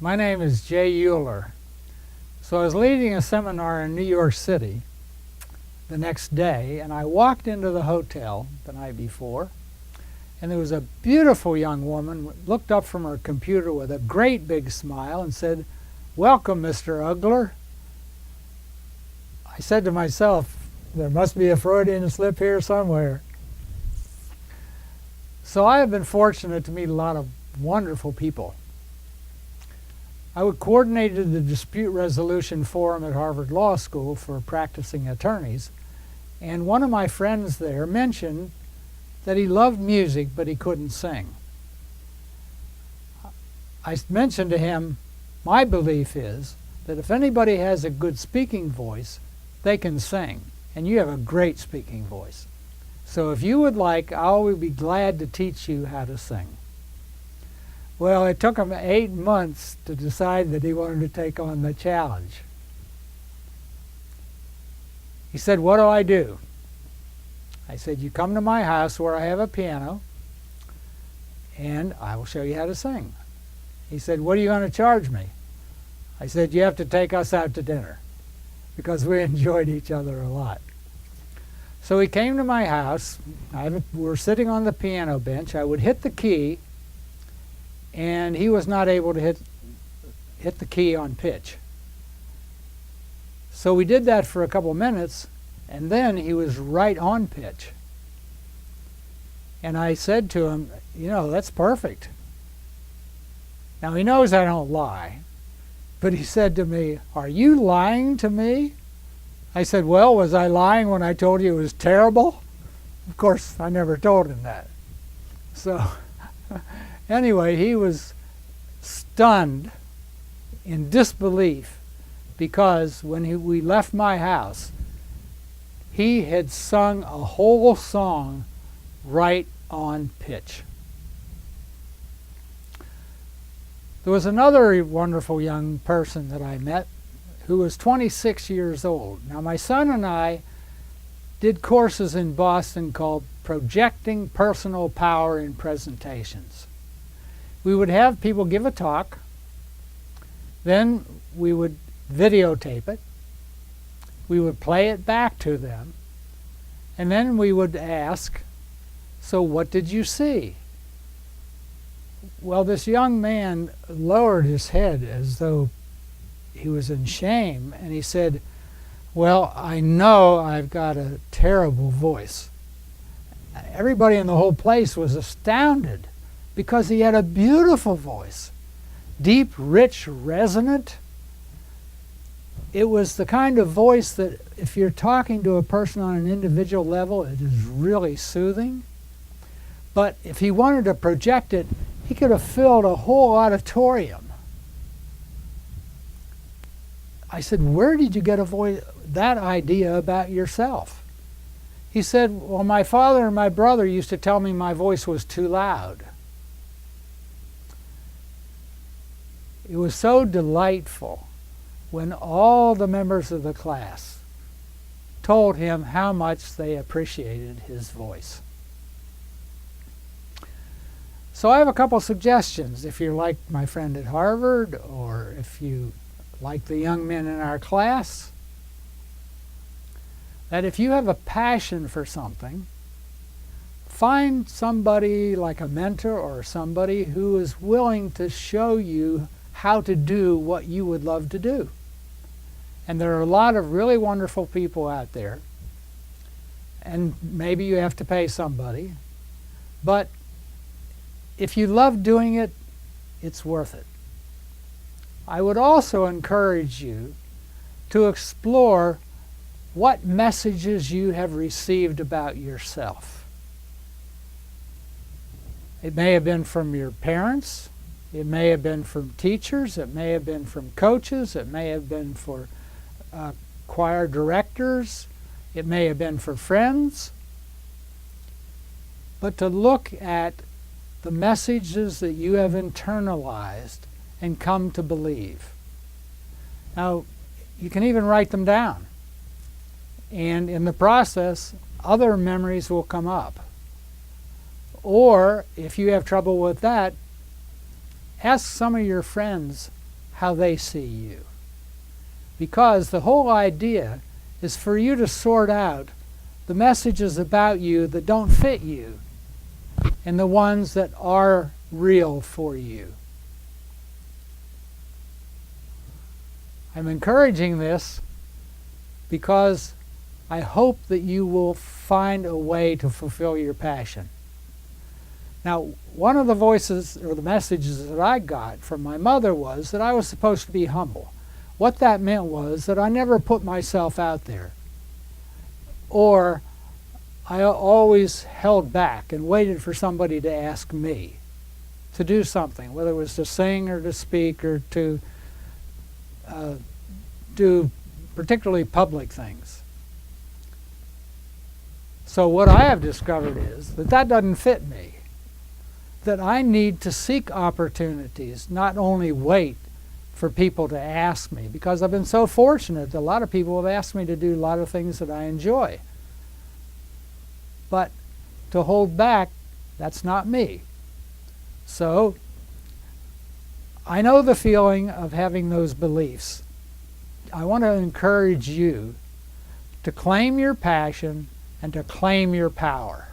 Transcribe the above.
My name is Jay Uhler. So I was leading a seminar in New York City the next day, and I walked into the hotel the night before, and there was a beautiful young woman looked up from her computer with a great big smile and said, "Welcome, Mr. Uhler." I said to myself, there must be a Freudian slip here somewhere. So I have been fortunate to meet a lot of wonderful people. I coordinated the dispute resolution forum at Harvard Law School for practicing attorneys, and one of my friends there mentioned that he loved music but he couldn't sing. I mentioned to him, my belief is that if anybody has a good speaking voice, they can sing, and you have a great speaking voice. So if you would like, I will be glad to teach you how to sing. Well, it took him 8 months to decide that he wanted to take on the challenge. He said, "What do I do?" I said, "You come to my house where I have a piano, and I will show you how to sing." He said, "What are you going to charge me?" I said, "You have to take us out to dinner," because we enjoyed each other a lot. So he came to my house. We're sitting on the piano bench. I would hit the key, and he was not able to hit the key on pitch. So we did that for a couple minutes, and then he was right on pitch. And I said to him, "You know, that's perfect." Now he knows I don't lie, but he said to me, "Are you lying to me?" I said, "Well, was I lying when I told you it was terrible?" Of course, I never told him that. So anyway, he was stunned in disbelief because when we left my house, he had sung a whole song right on pitch. There was another wonderful young person that I met who was 26 years old. Now, my son and I did courses in Boston called Projecting Personal Power in Presentations. We would have people give a talk, then we would videotape it, we would play it back to them, and then we would ask, "So what did you see?" Well, this young man lowered his head as though he was in shame, and he said, "Well, I know I've got a terrible voice." Everybody in the whole place was astounded because he had a beautiful voice, deep, rich, resonant. It was the kind of voice that if you're talking to a person on an individual level, it is really soothing. But if he wanted to project it, he could have filled a whole auditorium. I said, "Where did you get that idea about yourself?" He said, "Well, my father and my brother used to tell me my voice was too loud." It was so delightful when all the members of the class told him how much they appreciated his voice. So I have a couple suggestions if you're like my friend at Harvard, or if you like the young men in our class, that if you have a passion for something, find somebody like a mentor or somebody who is willing to show you how to do what you would love to do. And there are a lot of really wonderful people out there, and maybe you have to pay somebody, but if you love doing it, it's worth it. I would also encourage you to explore what messages you have received about yourself. It may have been from your parents, it may have been from teachers, it may have been from coaches, it may have been for choir directors, it may have been for friends. But to look at the messages that you have internalized and come to believe. Now, you can even write them down. And in the process, other memories will come up. Or, if you have trouble with that, ask some of your friends how they see you. Because the whole idea is for you to sort out the messages about you that don't fit you and the ones that are real for you. I'm encouraging this because I hope that you will find a way to fulfill your passion. Now, one of the voices or the messages that I got from my mother was that I was supposed to be humble. What that meant was that I never put myself out there, or I always held back and waited for somebody to ask me to do something, whether it was to sing or to speak or to do particularly public things. So what I have discovered is that that doesn't fit me, that I need to seek opportunities, not only wait for people to ask me, because I've been so fortunate that a lot of people have asked me to do a lot of things that I enjoy. But to hold back, that's not me. So I know the feeling of having those beliefs. I want to encourage you to claim your passion and to claim your power.